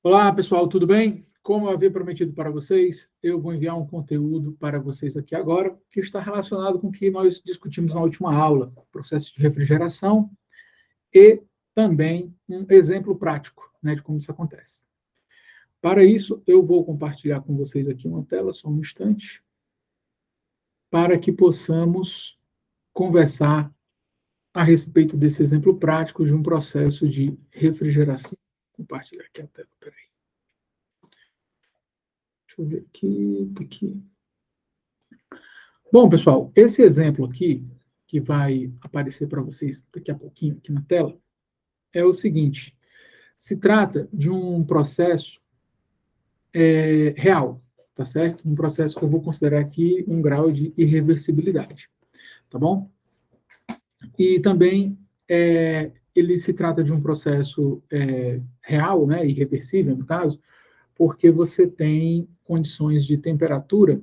Olá, pessoal, tudo bem? Como eu havia prometido para vocês, eu vou enviar um conteúdo para vocês aqui agora, que está relacionado com o que nós discutimos na última aula, processo de refrigeração e também um exemplo prático, né, de como isso acontece. Para isso, eu vou compartilhar com vocês aqui uma tela, só um instante, para que possamos conversar a respeito desse exemplo prático de um processo de refrigeração. Vou compartilhar aqui a tela, peraí. Deixa eu ver aqui, tá aqui. Bom, pessoal, esse exemplo aqui, que vai aparecer para vocês daqui a pouquinho aqui na tela, é o seguinte: se trata de um processo real, tá certo? Um processo que eu vou considerar aqui um grau de irreversibilidade, tá bom? E também ele se trata de um processo real, né, irreversível no caso, porque você tem condições de temperatura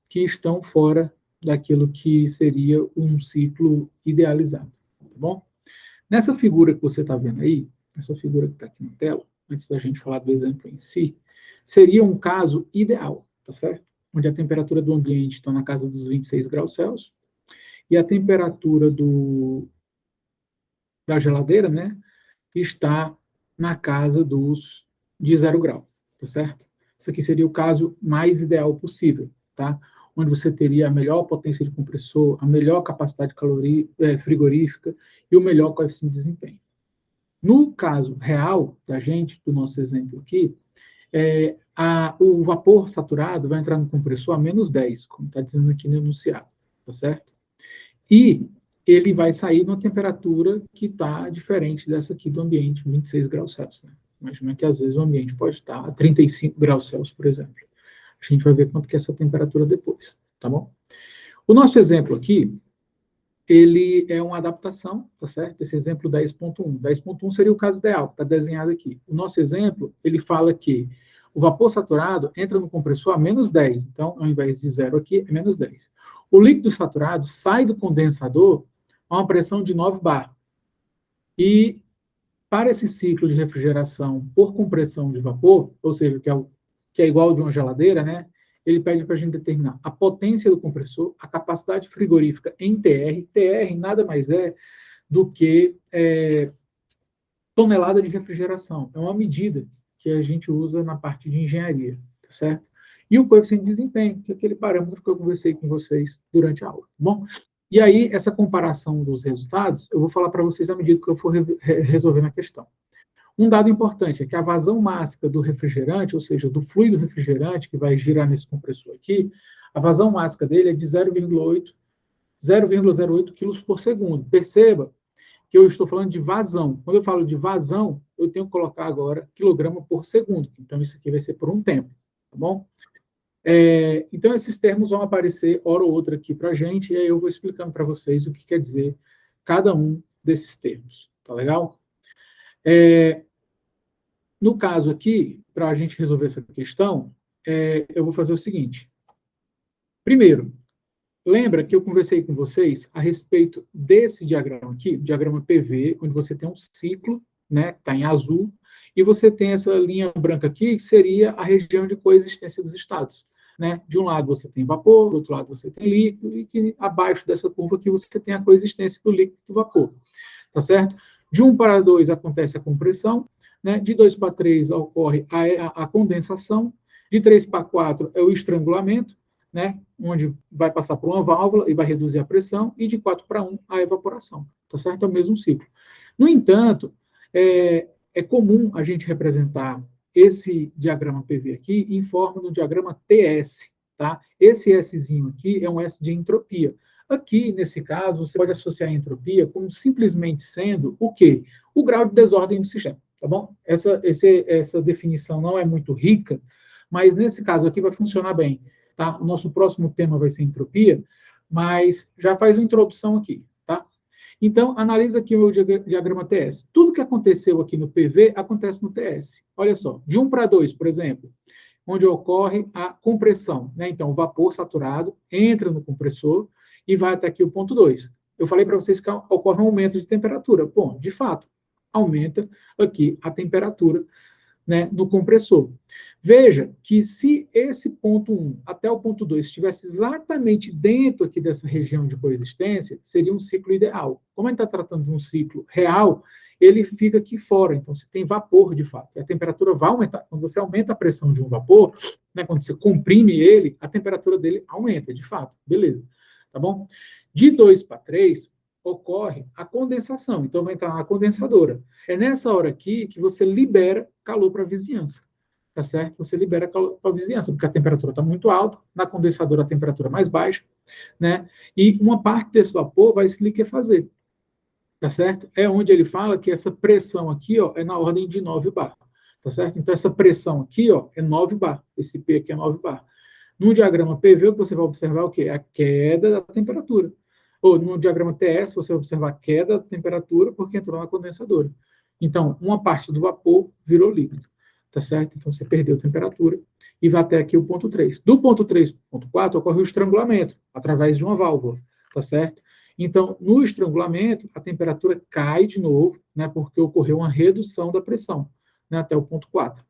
que estão fora daquilo que seria um ciclo idealizado, tá bom? Nessa figura que você está vendo aí, essa figura que está aqui na tela, antes da gente falar do exemplo em si, seria um caso ideal, tá certo? Onde a temperatura do ambiente está na casa dos 26 graus Celsius e a temperatura da geladeira, né, está na casa de 0 grau, tá certo? Isso aqui seria o caso mais ideal possível, tá? Onde você teria a melhor potência de compressor, a melhor capacidade frigorífica e o melhor coeficiente de desempenho. No caso real da gente, do nosso exemplo aqui, o vapor saturado vai entrar no compressor a menos 10, como está dizendo aqui no enunciado, tá certo? E ele vai sair numa temperatura que está diferente dessa aqui do ambiente, 26 graus Celsius. Né? Imagina que às vezes o ambiente pode estar a 35 graus Celsius, por exemplo. A gente vai ver quanto que é essa temperatura depois, tá bom? O nosso exemplo aqui, ele é uma adaptação, tá certo? Esse exemplo 10.1. 10.1 seria o caso ideal, que está desenhado aqui. O nosso exemplo, ele fala que o vapor saturado entra no compressor a menos 10. Então, ao invés de 0 aqui, é menos 10. O líquido saturado sai do condensador a uma pressão de 9 bar. E para esse ciclo de refrigeração por compressão de vapor, ou seja, que é igual de uma geladeira, né? Ele pede para a gente determinar a potência do compressor, a capacidade frigorífica em TR. TR nada mais é do que tonelada de refrigeração. É uma medida que a gente usa na parte de engenharia, tá certo? E o coeficiente de desempenho, que é aquele parâmetro que eu conversei com vocês durante a aula, tá bom? E aí, essa comparação dos resultados, eu vou falar para vocês à medida que eu for resolvendo a questão. Um dado importante é que a vazão máxima do refrigerante, ou seja, do fluido refrigerante que vai girar nesse compressor aqui, a vazão máxima dele é de 0,08 kg por segundo. Perceba que eu estou falando de vazão. Quando eu falo de vazão, eu tenho que colocar agora quilograma por segundo. Então, isso aqui vai ser por um tempo, tá bom? Então, esses termos vão aparecer hora ou outra aqui para a gente, e aí eu vou explicando para vocês o que quer dizer cada um desses termos, tá legal? No caso aqui, para a gente resolver essa questão, eu vou fazer o seguinte. Primeiro, lembra que eu conversei com vocês a respeito desse diagrama aqui, diagrama PV, onde você tem um ciclo, né, está em azul, e você tem essa linha branca aqui, que seria a região de coexistência dos estados. Né? De um lado você tem vapor, do outro lado você tem líquido, e que abaixo dessa curva aqui você tem a coexistência do líquido e do vapor. Tá certo? De 1 para 2 acontece a compressão, né? De 2 para 3 ocorre a condensação, de 3 para 4 é o estrangulamento, né? Onde vai passar por uma válvula e vai reduzir a pressão, e de 4 para 1 a evaporação. Tá certo? É o mesmo ciclo. No entanto, é comum a gente representar esse diagrama PV aqui em forma do diagrama TS. Tá? Esse Szinho aqui é um S de entropia. Aqui, nesse caso, você pode associar a entropia como simplesmente sendo o quê? O grau de desordem do sistema, tá bom? Essa definição não é muito rica, mas nesse caso aqui vai funcionar bem, tá? O nosso próximo tema vai ser entropia, mas já faz uma introdução aqui, tá? Então, analisa aqui o diagrama TS. Tudo que aconteceu aqui no PV acontece no TS. Olha só, de 1 para 2, por exemplo, onde ocorre a compressão, né? Então, o vapor saturado entra no compressor e vai até aqui o ponto 2. Eu falei para vocês que ocorre um aumento de temperatura. Bom, de fato, aumenta aqui a temperatura né, no compressor. Veja que se esse ponto 1 até o ponto 2 estivesse exatamente dentro aqui dessa região de coexistência, seria um ciclo ideal. Como a gente está tratando de um ciclo real, ele fica aqui fora, então você tem vapor de fato. E a temperatura vai aumentar. Quando você aumenta a pressão de um vapor, né, quando você comprime ele, a temperatura dele aumenta, de fato. Beleza. Tá bom? De 2 para 3, ocorre a condensação. Então, vai entrar na condensadora. É nessa hora aqui que você libera calor para a vizinhança. Tá certo? Você libera calor para a vizinhança, porque a temperatura está muito alta, na condensadora a temperatura é mais baixa, né? E uma parte desse vapor vai se liquefazer. Tá certo? É onde ele fala que essa pressão aqui, ó, é na ordem de 9 bar. Tá certo? Então, essa pressão aqui, ó, é 9 bar. Esse P aqui é 9 bar. No diagrama PV, o que você vai observar é o quê? É a queda da temperatura. Ou no diagrama TS, você vai observar a queda da temperatura porque entrou na condensadora. Então, uma parte do vapor virou líquido. Tá certo? Então, você perdeu temperatura e vai até aqui o ponto 3. Do ponto 3 para o ponto 4, ocorre o estrangulamento, através de uma válvula. Tá certo? Então, no estrangulamento, a temperatura cai de novo, né, porque ocorreu uma redução da pressão, né, até o ponto 4.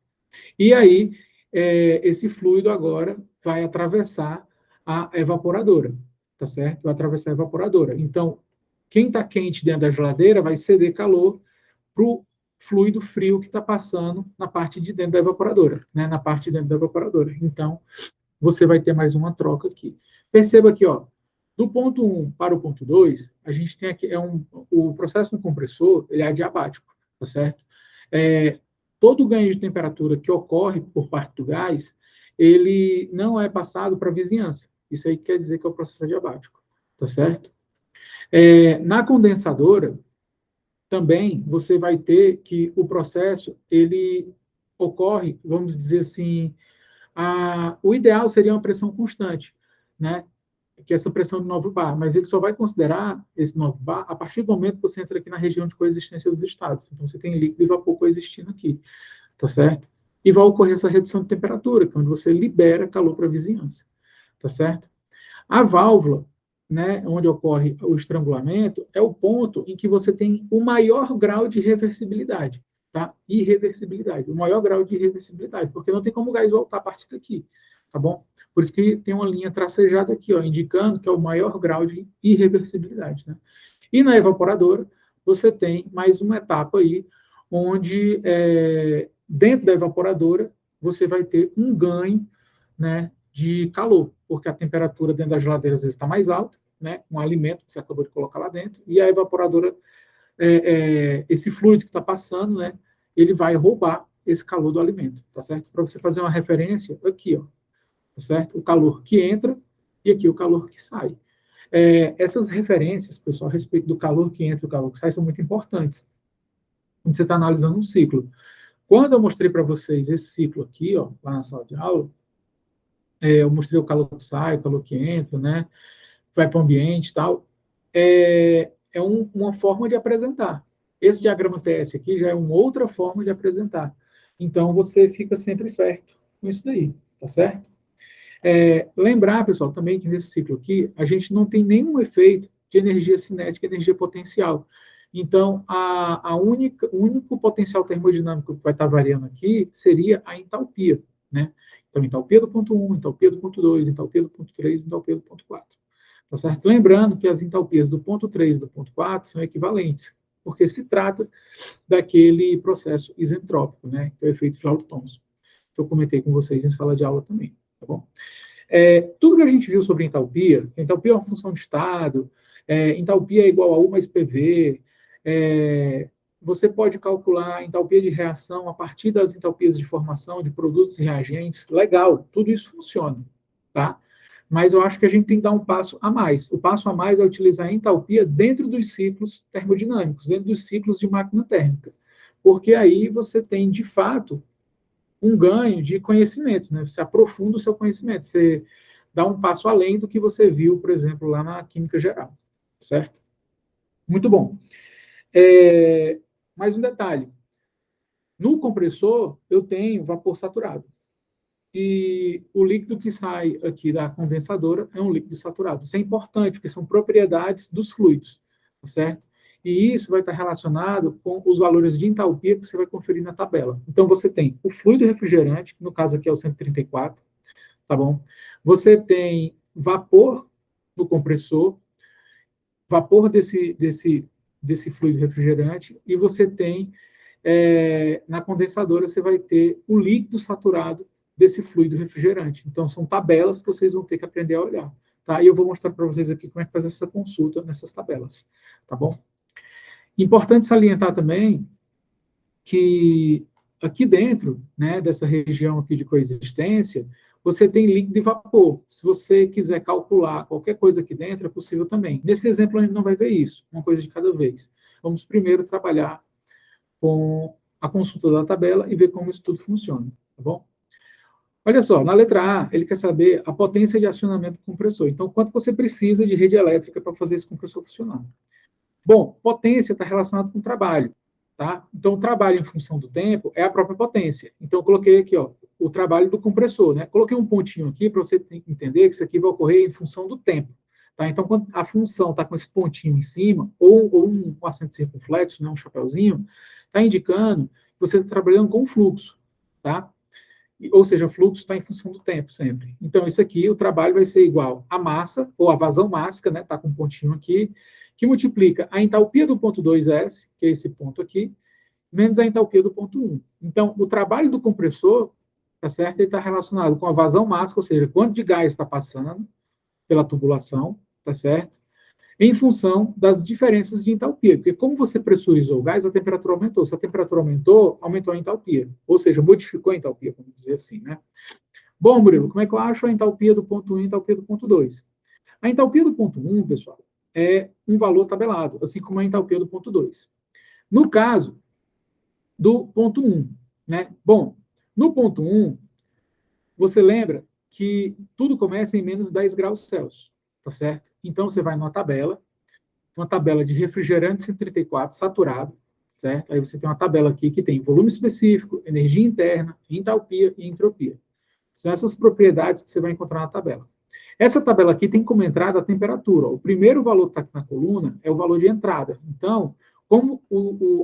E aí, esse fluido agora vai atravessar a evaporadora, tá certo? Vai atravessar a evaporadora. Então, quem está quente dentro da geladeira vai ceder calor para o fluido frio que está passando na parte de dentro da evaporadora, né? Na parte de dentro da evaporadora. Então, você vai ter mais uma troca aqui. Perceba aqui, ó, do ponto 1 para o ponto 2, a gente tem aqui, o processo no compressor, ele é adiabático, tá certo? Todo ganho de temperatura que ocorre por parte do gás, ele não é passado para a vizinhança. Isso aí quer dizer que é o processo adiabático, tá certo? Na condensadora, também você vai ter que o processo, ele ocorre, vamos dizer assim, o ideal seria uma pressão constante, né? Que é essa pressão de 9 bar, mas ele só vai considerar esse 9 bar a partir do momento que você entra aqui na região de coexistência dos estados. Então, você tem líquido e vapor coexistindo aqui, tá certo? E vai ocorrer essa redução de temperatura, que é onde você libera calor para a vizinhança, tá certo? A válvula, né, onde ocorre o estrangulamento, é o ponto em que você tem o maior grau de reversibilidade, tá? Irreversibilidade, o maior grau de irreversibilidade, porque não tem como o gás voltar a partir daqui, tá bom? Por isso que tem uma linha tracejada aqui, ó, indicando que é o maior grau de irreversibilidade, né? E na evaporadora, você tem mais uma etapa aí, onde dentro da evaporadora você vai ter um ganho, né, de calor, porque a temperatura dentro da geladeira às vezes está mais alta, né, um alimento que você acabou de colocar lá dentro, e a evaporadora, esse fluido que está passando, né, ele vai roubar esse calor do alimento, tá certo? Para você fazer uma referência, aqui, ó, tá certo? O calor que entra e aqui o calor que sai. Essas referências, pessoal, a respeito do calor que entra e o calor que sai, são muito importantes quando você está analisando um ciclo. Quando eu mostrei para vocês esse ciclo aqui, ó, lá na sala de aula, eu mostrei o calor que sai, o calor que entra, né? Vai para o ambiente e tal. Uma forma de apresentar. Esse diagrama TS aqui já é uma outra forma de apresentar. Então, você fica sempre certo com isso daí, tá certo? Lembrar, pessoal, também que nesse ciclo aqui, a gente não tem nenhum efeito de energia cinética e energia potencial. Então, o único potencial termodinâmico que vai estar variando aqui seria a entalpia, né? Então, entalpia do ponto 1, entalpia do ponto 2, entalpia do ponto 3, entalpia do ponto 4. Tá certo? Lembrando que as entalpias do ponto 3 e do ponto 4 são equivalentes, porque se trata daquele processo isentrópico, né? Que é o efeito Joule-Thomson, que eu comentei com vocês em sala de aula também, tá bom? Tudo que a gente viu sobre entalpia é uma função de estado, entalpia é igual a U mais PV, você pode calcular a entalpia de reação a partir das entalpias de formação de produtos e reagentes, legal, tudo isso funciona, tá? Mas eu acho que a gente tem que dar um passo a mais. O passo a mais é utilizar a entalpia dentro dos ciclos termodinâmicos, dentro dos ciclos de máquina térmica, porque aí você tem, de fato, um ganho de conhecimento, né? Você aprofunda o seu conhecimento, você dá um passo além do que você viu, por exemplo, lá na química geral, certo? Muito bom. Mais um detalhe. No compressor, eu tenho vapor saturado. E o líquido que sai aqui da condensadora é um líquido saturado. Isso é importante, porque são propriedades dos fluidos, certo? E isso vai estar relacionado com os valores de entalpia que você vai conferir na tabela. Então, você tem o fluido refrigerante, que no caso aqui é o 134, tá bom? Você tem vapor no compressor, vapor desse fluido refrigerante, e você tem, na condensadora, você vai ter o líquido saturado desse fluido refrigerante. Então, são tabelas que vocês vão ter que aprender a olhar. Tá? E eu vou mostrar para vocês aqui como é que faz essa consulta nessas tabelas. Tá bom? Importante salientar também que aqui dentro, né, dessa região aqui de coexistência, você tem líquido e vapor. Se você quiser calcular qualquer coisa aqui dentro, é possível também. Nesse exemplo, a gente não vai ver isso, uma coisa de cada vez. Vamos primeiro trabalhar com a consulta da tabela e ver como isso tudo funciona, tá bom? Olha só, na letra A, ele quer saber a potência de acionamento do compressor. Então, quanto você precisa de rede elétrica para fazer esse compressor funcionar? Bom, potência está relacionado com trabalho, tá? Então, o trabalho em função do tempo é a própria potência. Então, eu coloquei aqui, ó, o trabalho do compressor, né? Coloquei um pontinho aqui para você entender que isso aqui vai ocorrer em função do tempo, tá? Então, quando a função está com esse pontinho em cima, ou um acento circunflexo, né, um chapéuzinho, está indicando que você está trabalhando com fluxo, tá? Ou seja, o fluxo está em função do tempo sempre. Então, isso aqui, o trabalho vai ser igual à massa, ou a vazão mássica, né? Está com um pontinho aqui, que multiplica a entalpia do ponto 2S, que é esse ponto aqui, menos a entalpia do ponto 1. Então, o trabalho do compressor, tá certo? Ele está relacionado com a vazão mássica, ou seja, quanto de gás está passando pela tubulação, tá certo? Em função das diferenças de entalpia, porque como você pressurizou o gás, a temperatura aumentou. Se a temperatura aumentou, aumentou a entalpia, ou seja, modificou a entalpia, vamos dizer assim, né? Bom, Murilo, como é que eu acho a entalpia do ponto 1 e a entalpia do ponto 2? A entalpia do ponto 1, pessoal, é um valor tabelado, assim como a entalpia do ponto 2. No caso do ponto 1, né? Bom, no ponto 1, você lembra que tudo começa em menos 10 graus Celsius, tá certo? Então, você vai numa tabela, uma tabela de refrigerante 134 saturado, certo? Aí você tem uma tabela aqui que tem volume específico, energia interna, entalpia e entropia. São essas propriedades que você vai encontrar na tabela. Essa tabela aqui tem como entrada a temperatura. O primeiro valor que está aqui na coluna é o valor de entrada. Então, como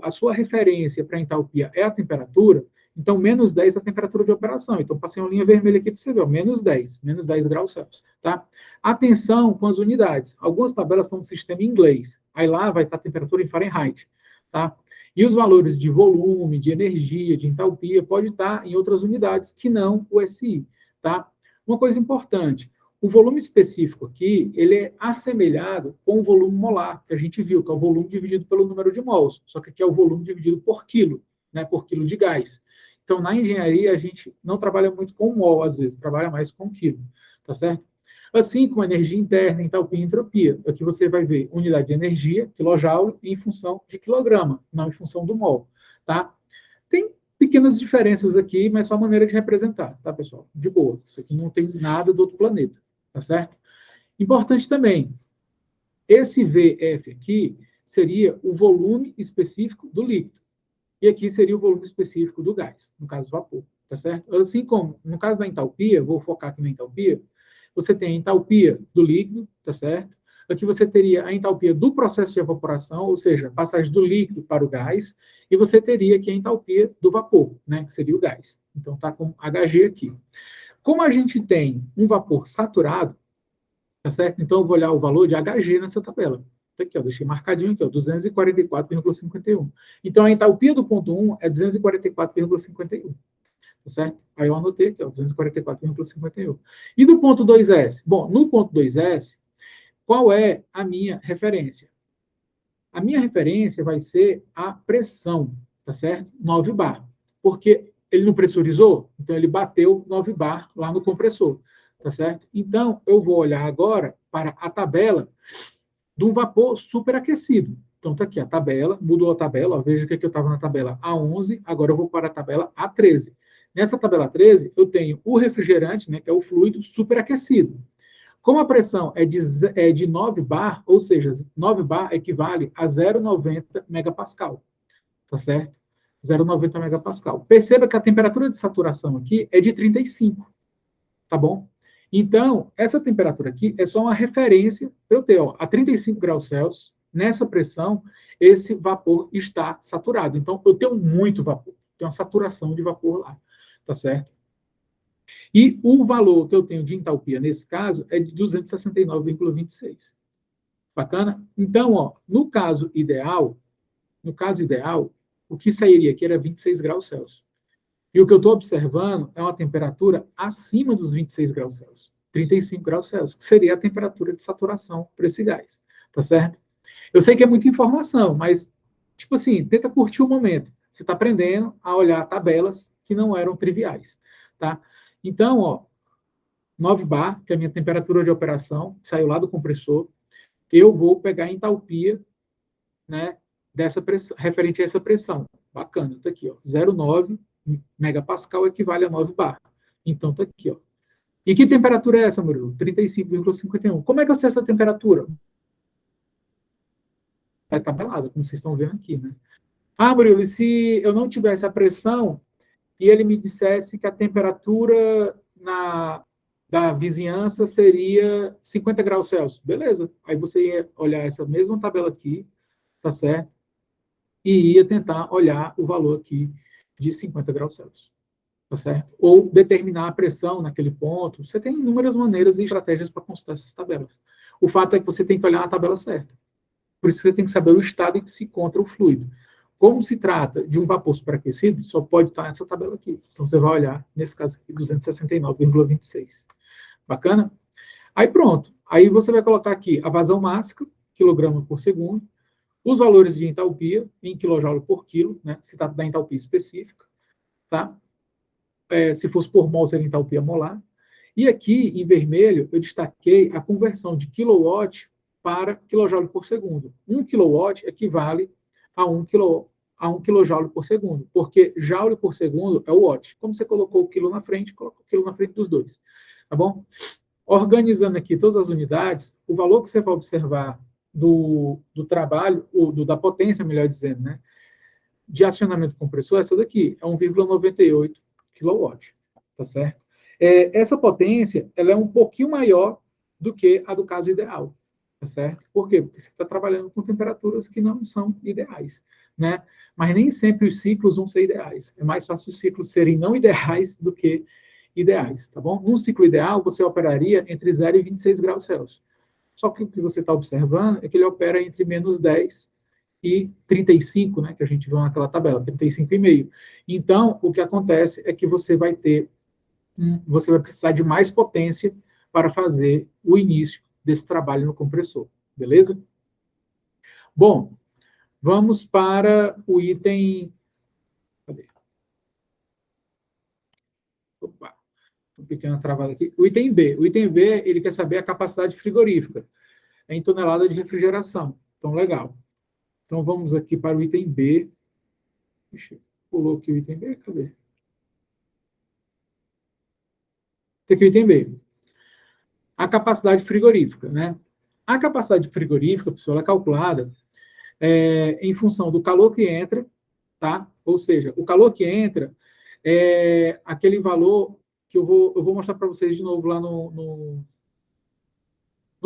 a sua referência para a entalpia é a temperatura, então menos 10 é a temperatura de operação. Então, passei uma linha vermelha aqui para você ver, ó, menos 10 graus Celsius. Tá? Atenção com as unidades. Algumas tabelas estão no sistema em inglês. Aí lá vai estar a temperatura em Fahrenheit. Tá? E os valores de volume, de energia, de entalpia, pode estar em outras unidades que não o SI. Tá? Uma coisa importante, o volume específico aqui, ele é assemelhado com o volume molar, que a gente viu, que é o volume dividido pelo número de mols, só que aqui é o volume dividido por quilo, né, por quilo de gás. Então, na engenharia, a gente não trabalha muito com mol, às vezes, trabalha mais com quilo, tá certo? Assim como energia interna, entalpia e entropia. Aqui você vai ver unidade de energia, quilojoule, em função de quilograma, não em função do mol, tá? Tem pequenas diferenças aqui, mas só a maneira de representar, tá, pessoal? De boa. Isso aqui não tem nada do outro planeta, tá certo? Importante também, esse VF aqui seria o volume específico do líquido. E aqui seria o volume específico do gás, no caso vapor, tá certo? Assim como, no caso da entalpia, vou focar aqui na entalpia, você tem a entalpia do líquido, tá certo? Aqui você teria a entalpia do processo de evaporação, ou seja, passagem do líquido para o gás, e você teria aqui a entalpia do vapor, né, que seria o gás. Então, está com HG aqui. Como a gente tem um vapor saturado, tá certo? Então, eu vou olhar o valor de HG nessa tabela. Tá aqui, ó, deixei marcadinho aqui, ó, 244,51. Então, a entalpia do ponto 1 é 244,51. Tá certo? Aí eu anotei aqui, ó, 244,51. E do ponto 2S? Bom, no ponto 2S, qual é a minha referência? A minha referência vai ser a pressão, tá certo? 9 bar. Porque ele não pressurizou, então ele bateu 9 bar lá no compressor, tá certo? Então, eu vou olhar agora para a tabela de um vapor superaquecido. Então, tá aqui a tabela, mudou a tabela, ó, veja que aqui eu estava na tabela A11, agora eu vou para a tabela A13. Nessa tabela 13, eu tenho o refrigerante, né, que é o fluido superaquecido. Como a pressão é de 9 bar, ou seja, 9 bar equivale a 0,90 megapascal, tá certo? 0,90 megapascal. Perceba que a temperatura de saturação aqui é de 35, tá bom? Então, essa temperatura aqui é só uma referência para eu ter, ó, a 35 graus Celsius, nessa pressão, esse vapor está saturado. Então, eu tenho muito vapor, tenho uma saturação de vapor lá, tá certo? E o valor que eu tenho de entalpia, nesse caso, é de 269,26. Bacana? Então, ó, no caso ideal, o que sairia aqui era 26 graus Celsius. E o que eu estou observando é uma temperatura acima dos 26 graus Celsius, 35 graus Celsius, que seria a temperatura de saturação para esse gás, tá certo? Eu sei que é muita informação, mas, tipo assim, tenta curtir o momento. Você está aprendendo a olhar tabelas que não eram triviais, tá? Então, ó, 9 bar, que é a minha temperatura de operação, saiu lá do compressor, eu vou pegar a entalpia, né, dessa pressão, referente a essa pressão. Bacana, tá aqui, ó, 0,9 megapascal equivale a 9 bar. Então tá aqui, ó. E que temperatura é essa, Murilo? 35,51. Como é que eu sei essa temperatura? É tabelada, como vocês estão vendo aqui, né? Ah, Murilo, e se eu não tivesse a pressão e ele me dissesse que a temperatura da vizinhança seria 50 graus Celsius? Beleza. Aí você ia olhar essa mesma tabela aqui, tá certo? E ia tentar olhar o valor aqui de 50 graus Celsius, tá certo? Ou determinar a pressão naquele ponto. Você tem inúmeras maneiras e estratégias para consultar essas tabelas. O fato é que você tem que olhar a tabela certa. Por isso você tem que saber o estado em que se encontra o fluido. Como se trata de um vapor superaquecido, só pode estar nessa tabela aqui. Então você vai olhar, nesse caso aqui, 269,26. Bacana? Aí pronto. Aí você vai colocar aqui a vazão máxima, quilograma por segundo, os valores de entalpia em quilojoule por quilo, né? Se trata da entalpia específica, tá? Se fosse por mol, seria entalpia molar. E aqui, em vermelho, eu destaquei a conversão de kilowatt para quilojoule por segundo. 1 kilowatt equivale a 1 kilojoule por segundo, porque joule por segundo é o watt. Como você colocou o quilo na frente, coloca o quilo na frente dos dois. Tá bom? Organizando aqui todas as unidades, o valor que você vai observar do trabalho, ou da potência, melhor dizendo, né, de acionamento compressor, essa daqui, é 1,98 kW, tá certo? Essa potência, ela é um pouquinho maior do que a do caso ideal, tá certo? Por quê? Porque você está trabalhando com temperaturas que não são ideais, né? Mas nem sempre os ciclos vão ser ideais. É mais fácil os ciclos serem não ideais do que ideais, tá bom? Num ciclo ideal, você operaria entre 0 e 26 graus Celsius. Só que o que você está observando é que ele opera entre menos 10 e 35, né, que a gente viu naquela tabela, 35,5. Então, o que acontece é que você vai precisar de mais potência para fazer o início desse trabalho no compressor, beleza? Bom, vamos para o item... Cadê? Opa, uma pequena travada aqui. O item B. O item B, ele quer saber a capacidade frigorífica em tonelada de refrigeração. Então, legal. Então, vamos aqui para o item B. Deixa eu pular aqui o item B, cadê? Aqui o item B. A capacidade frigorífica, né? A capacidade frigorífica, pessoal, é calculada em função do calor que entra, tá? Ou seja, o calor que entra é aquele valor que eu vou mostrar para vocês de novo lá no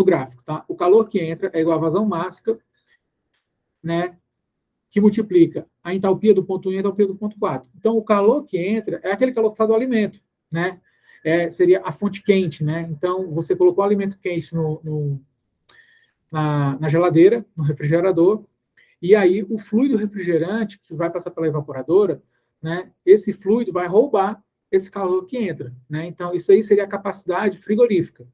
gráfico, tá? O calor que entra é igual à vazão máxima, né? Que multiplica a entalpia do ponto 1 e a entalpia do ponto 4. Então, o calor que entra é aquele calor que está do alimento, né? Seria a fonte quente, né? Então, você colocou o alimento quente na geladeira, no refrigerador, e aí o fluido refrigerante, que vai passar pela evaporadora, né? Esse fluido vai roubar esse calor que entra, né? Então, isso aí seria a capacidade frigorífica.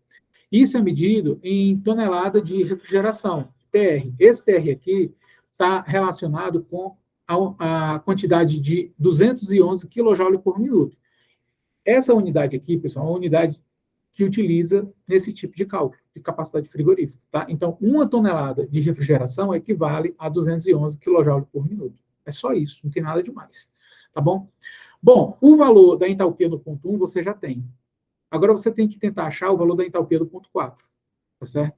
Isso é medido em tonelada de refrigeração, TR. Esse TR aqui está relacionado com a quantidade de 211 kJ por minuto. Essa unidade aqui, pessoal, é uma unidade que utiliza nesse tipo de cálculo, de capacidade frigorífica. Tá? Então, 1 tonelada de refrigeração equivale a 211 kJ por minuto. É só isso, não tem nada demais. Tá bom? Bom, o valor da entalpia no ponto 1 você já tem. Agora você tem que tentar achar o valor da entalpia do ponto 4. Tá certo?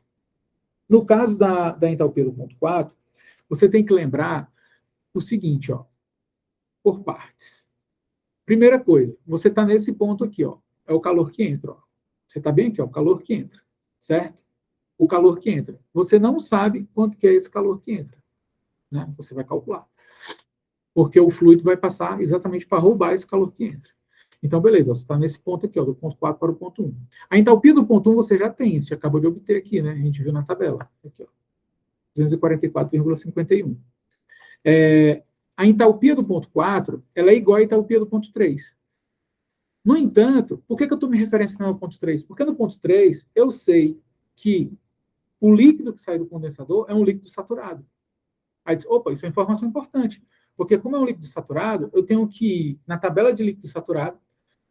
No caso da entalpia do ponto 4, você tem que lembrar o seguinte, ó, por partes. Primeira coisa, você está nesse ponto aqui, ó, é o calor que entra. Ó. Você está bem aqui, ó, o calor que entra, certo? o calor que entra. Você não sabe quanto que é esse calor que entra, né? Você vai calcular. Porque o fluido vai passar exatamente para roubar esse calor que entra. Então, beleza, você está nesse ponto aqui, ó, do ponto 4 para o ponto 1. A entalpia do ponto 1 você já tem, você acabou de obter aqui, né? A gente viu na tabela. Aqui, ó, 244,51. A entalpia do ponto 4 ela é igual à entalpia do ponto 3. No entanto, por que eu estou me referenciando ao ponto 3? Porque no ponto 3 eu sei que o líquido que sai do condensador é um líquido saturado. Aí diz, opa, isso é uma informação importante. Porque como é um líquido saturado, eu tenho que ir na tabela de líquido saturado,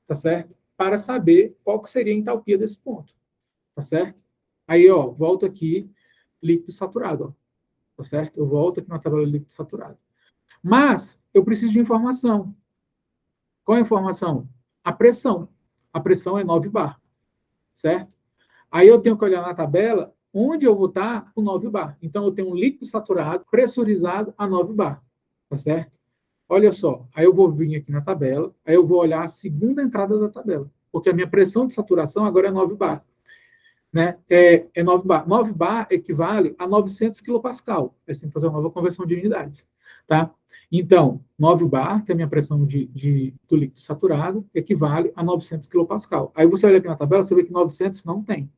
tá certo? Para saber qual que seria a entalpia desse ponto, tá certo? Aí, ó, volto aqui, líquido saturado, ó, tá certo? Eu volto aqui na tabela de líquido saturado. Mas eu preciso de informação. Qual é a informação? A pressão. A pressão é 9 bar, certo? Aí eu tenho que olhar na tabela onde eu vou estar o 9 bar. Então, eu tenho um líquido saturado pressurizado a 9 bar, tá certo? Olha só, aí eu vou vir aqui na tabela, aí eu vou olhar a segunda entrada da tabela, porque a minha pressão de saturação agora é 9 bar. Né? É 9 bar. 9 bar equivale a 900 kPa. Aí você tem que fazer uma nova conversão de unidades. Tá? Então, 9 bar, que é a minha pressão do líquido saturado, equivale a 900 kPa. Aí você olha aqui na tabela, você vê que 900 não tem.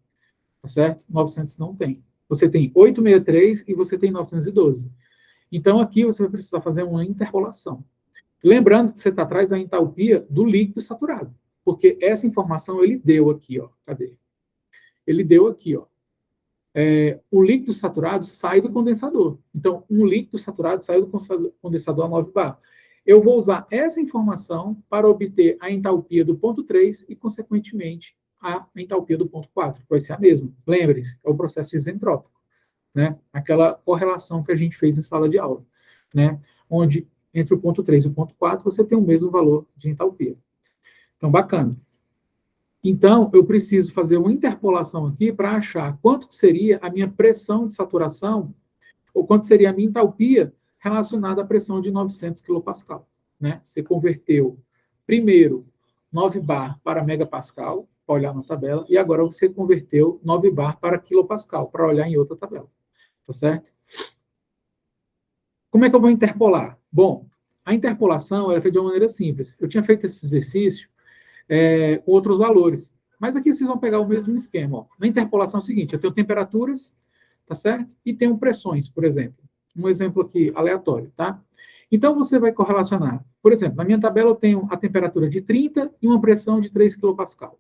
Tá certo? 900 não tem. Você tem 863 e você tem 912. Então, aqui você vai precisar fazer uma interpolação. Lembrando que você está atrás da entalpia do líquido saturado, porque essa informação ele deu aqui, ó. Cadê? Ele deu aqui, ó. O líquido saturado sai do condensador. Então, um líquido saturado sai do condensador a 9 bar. Eu vou usar essa informação para obter a entalpia do ponto 3 e, consequentemente, a entalpia do ponto 4, que vai ser a mesma. Lembrem-se, é o processo isentrópico, né? Aquela correlação que a gente fez em sala de aula, né? Onde entre o ponto 3 e o ponto 4 você tem o mesmo valor de entalpia. Então, bacana. Então, eu preciso fazer uma interpolação aqui para achar quanto seria a minha pressão de saturação, ou quanto seria a minha entalpia relacionada à pressão de 900 kPa. Né? Você converteu primeiro 9 bar para megapascal, para olhar na tabela, e agora você converteu 9 bar para quilopascal, para olhar em outra tabela. Tá certo? Como é que eu vou interpolar? Bom, a interpolação é feita de uma maneira simples. Eu tinha feito esse exercício com outros valores. Mas aqui vocês vão pegar o mesmo esquema. Ó. Na interpolação é o seguinte, eu tenho temperaturas, tá certo? E tenho pressões, por exemplo. Um exemplo aqui aleatório, tá? Então, você vai correlacionar. Por exemplo, na minha tabela eu tenho a temperatura de 30 e uma pressão de 3 kPa.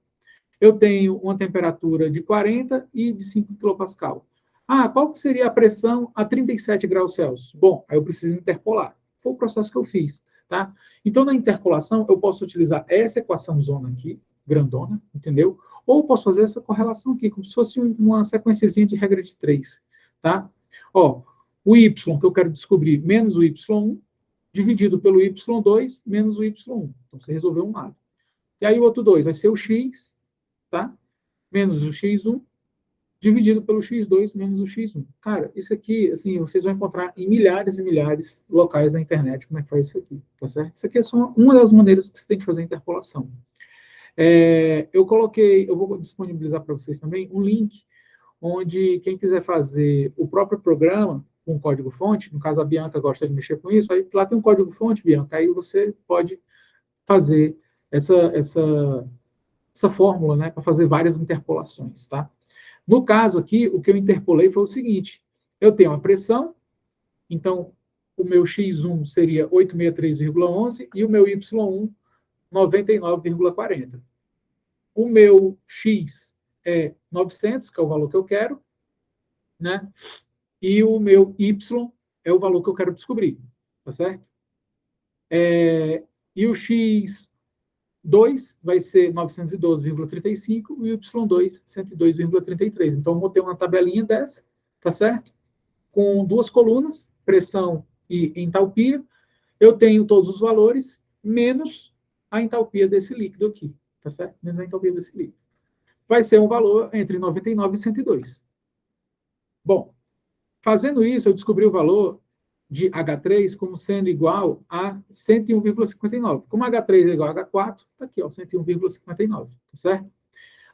Eu tenho uma temperatura de 40 e de 5 kPa. Ah, qual que seria a pressão a 37 graus Celsius? Bom, aí eu preciso interpolar. Foi o processo que eu fiz. Tá? Então, na interpolação, eu posso utilizar essa equação zona aqui, grandona, entendeu? Ou posso fazer essa correlação aqui, como se fosse uma sequenciazinha de regra de 3. Tá? Ó, o y que eu quero descobrir menos o y1 dividido pelo y2 menos o y1. Então, você resolveu um lado. E aí o outro 2 vai ser o x, tá? Menos o x1 dividido pelo x2 menos o x1. Cara, isso aqui, assim, vocês vão encontrar em milhares e milhares de locais na internet como é que faz isso aqui, tá certo? Isso aqui é só uma das maneiras que você tem que fazer a interpolação. Eu vou disponibilizar para vocês também um link onde quem quiser fazer o próprio programa com código-fonte, no caso a Bianca gosta de mexer com isso, aí lá tem um código-fonte, Bianca, aí você pode fazer essa fórmula, né, para fazer várias interpolações, tá? No caso aqui, o que eu interpolei foi o seguinte: eu tenho a pressão, então o meu x1 seria 863,11 e o meu y1 99,40. O meu x é 900, que é o valor que eu quero, né? E o meu y é o valor que eu quero descobrir, tá certo? E o x2 vai ser 912,35 e o y2, 102,33. Então, eu vou ter uma tabelinha dessa, tá certo? Com duas colunas, pressão e entalpia. Eu tenho todos os valores, menos a entalpia desse líquido aqui, tá certo? Menos a entalpia desse líquido. Vai ser um valor entre 99 e 102. Bom, fazendo isso, eu descobri o valor de H3 como sendo igual a 101,59. Como H3 é igual a H4, está aqui, ó, 101,59, tá certo?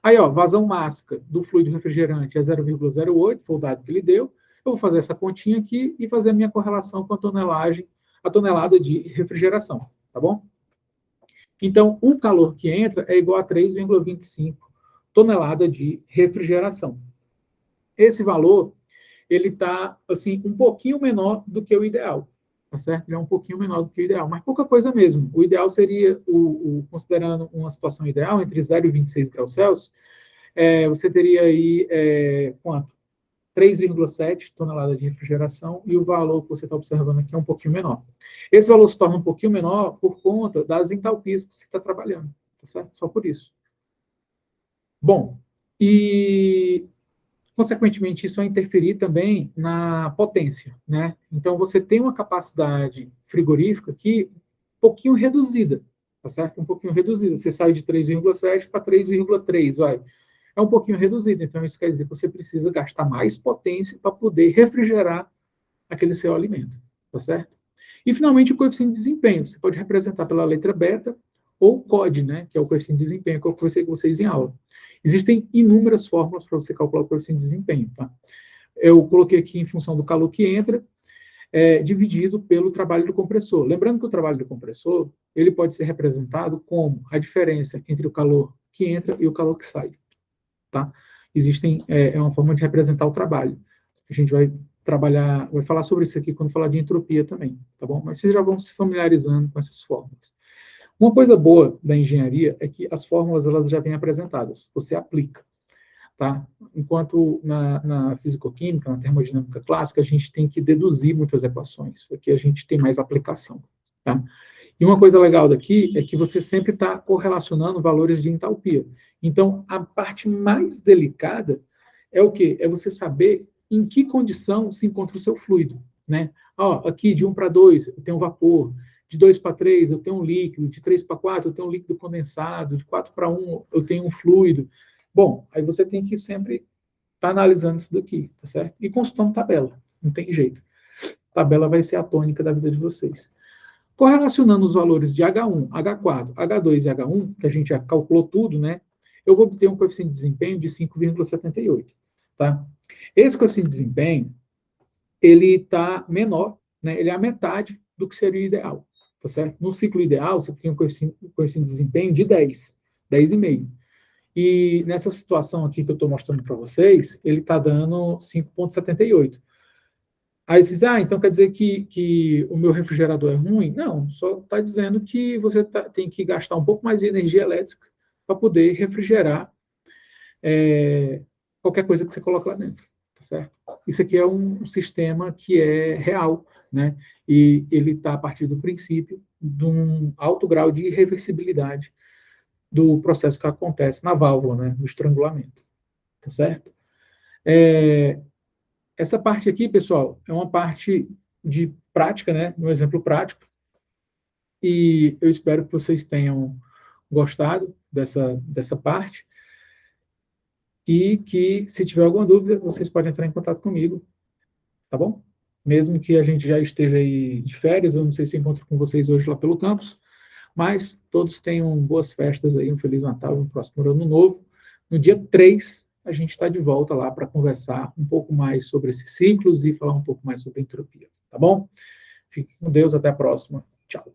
Aí, ó, vazão máxima do fluido refrigerante é 0,08, foi o dado que ele deu. Eu vou fazer essa continha aqui e fazer a minha correlação com a tonelada de refrigeração, tá bom? Então, o calor que entra é igual a 3,25 tonelada de refrigeração. Esse valor, ele está, assim, um pouquinho menor do que o ideal, tá certo? Ele é um pouquinho menor do que o ideal, mas pouca coisa mesmo. O ideal seria, considerando uma situação ideal, entre 0 e 26 graus Celsius, você teria aí, quanto? 3,7 toneladas de refrigeração, e o valor que você está observando aqui é um pouquinho menor. Esse valor se torna um pouquinho menor por conta das entalpias que você está trabalhando, tá certo? Só por isso. Bom, e consequentemente isso vai interferir também na potência, né? Então você tem uma capacidade frigorífica aqui um pouquinho reduzida, tá certo? Um pouquinho reduzida. Você sai de 3,7 para 3,3, vai. É um pouquinho reduzido, então isso quer dizer que você precisa gastar mais potência para poder refrigerar aquele seu alimento, tá certo? E finalmente o coeficiente de desempenho, você pode representar pela letra beta ou COD, né, que é o coeficiente de desempenho que eu conversei com vocês em aula. Existem inúmeras fórmulas para você calcular o coeficiente de desempenho, tá? Eu coloquei aqui em função do calor que entra, dividido pelo trabalho do compressor. Lembrando que o trabalho do compressor, ele pode ser representado como a diferença entre o calor que entra e o calor que sai. Tá? Existem, uma forma de representar o trabalho. A gente vai trabalhar, vai falar sobre isso aqui quando falar de entropia também, tá bom? Mas vocês já vão se familiarizando com essas fórmulas. Uma coisa boa da engenharia é que as fórmulas elas já vêm apresentadas, você aplica, tá? Enquanto na fisicoquímica, na termodinâmica clássica, a gente tem que deduzir muitas equações, aqui a gente tem mais aplicação, tá? E uma coisa legal daqui é que você sempre está correlacionando valores de entalpia. Então, a parte mais delicada é o quê? É você saber em que condição se encontra o seu fluido, né? Ó, aqui, de 1 para 2, eu tenho vapor. De 2 para 3, eu tenho um líquido. De 3 para 4, eu tenho um líquido condensado. De 4 para 1, eu tenho um fluido. Bom, aí você tem que sempre estar analisando isso daqui, tá certo? E consultando tabela, não tem jeito. Tabela vai ser a tônica da vida de vocês. Correlacionando os valores de H1, H4, H2 e H1, que a gente já calculou tudo, né? Eu vou obter um coeficiente de desempenho de 5,78, tá? Esse coeficiente de desempenho, ele está menor, né? Ele é a metade do que seria o ideal, tá certo? No ciclo ideal, você tem um coeficiente de desempenho de 10, 10,5. E nessa situação aqui que eu estou mostrando para vocês, ele está dando 5,78. Aí você diz, então quer dizer que o meu refrigerador é ruim? Não, só está dizendo que você tem que gastar um pouco mais de energia elétrica para poder refrigerar qualquer coisa que você coloca lá dentro, tá certo? Isso aqui é um sistema que é real, né? E ele está a partir do princípio de um alto grau de irreversibilidade do processo que acontece na válvula, né? No estrangulamento, tá certo? Essa parte aqui, pessoal, é uma parte de prática, né? Um exemplo prático. E eu espero que vocês tenham gostado dessa parte. E que, se tiver alguma dúvida, vocês podem entrar em contato comigo, tá bom? Mesmo que a gente já esteja aí de férias, eu não sei se eu encontro com vocês hoje lá pelo campus, mas todos tenham boas festas aí, um Feliz Natal, um próximo Ano Novo. No dia 3, a gente está de volta lá para conversar um pouco mais sobre esses ciclos e falar um pouco mais sobre entropia, tá bom? Fique com Deus, até a próxima. Tchau.